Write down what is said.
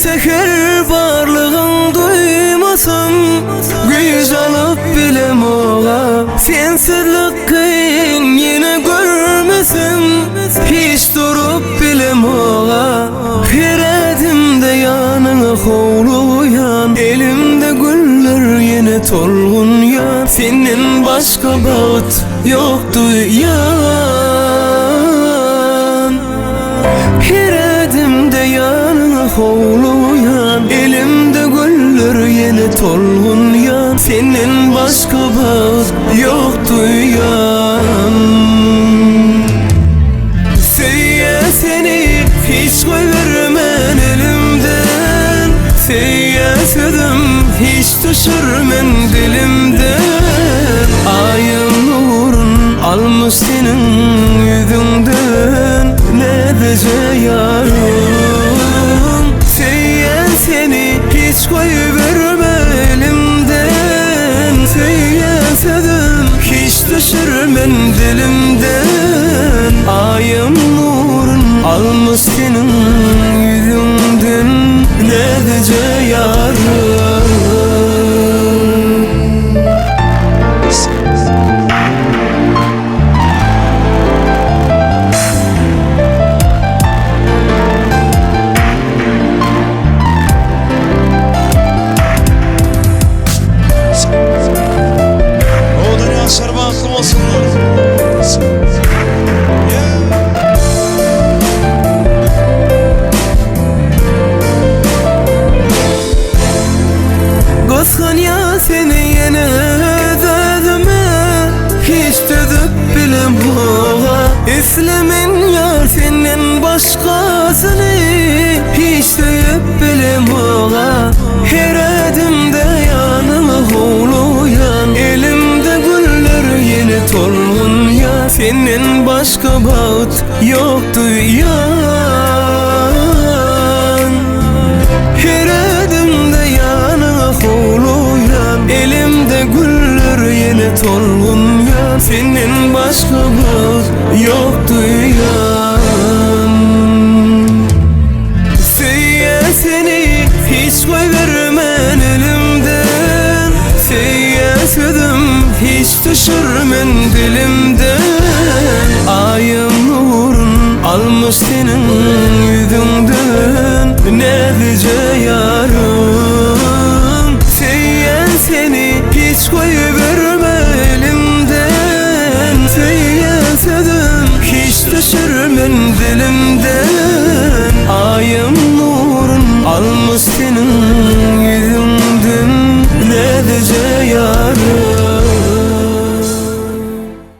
seher varlığın duymasam, güz alıp bilem oğa. Sensizlik kıyın yine görmesem, hiç durup bilem oğa. Her adımda yanına hovluyan, elimde güller yine tolgun ya. Senin başka bağıt yoktu yan. Her adımda yanına hovluyan, elimde güller yine tolgun ya. Senin başka bağıt yoktu yan. Söyle seni hiç koyvermen elimden, söyle sözüm hiç düşürmen dilimden. Ayın nurun almış senin yüzünden, ne dece yarım. Söyle seni hiç koyverme elimden, söyle sözüm hiç düşürmen dilimden. Ayın nurun almış senin yüzünden, ne dece yarım. Kıskan ya seni yine özledime, hiç düdüp bilem oğa. İslemin yar senin başkasını, hiç söyüp bilem oğa. Her adımda yanıma hovluyan, elimde güller yine tolgun ya. Senin başka bağıt yoktu yan. Her adımda yanıma hovluyan, elimde güller yine tolgun ya. Senin başka bağıt yoktu yan. Söyle seni hiç koyvermen elimden, söyle sözüm hiç düşürmen dilimden. Ayın nurun almış senin yüzünden, ne dece yarım. Söyle seni hiç koyverme elimden, söyle sözüm hiç düşürmen dilimden.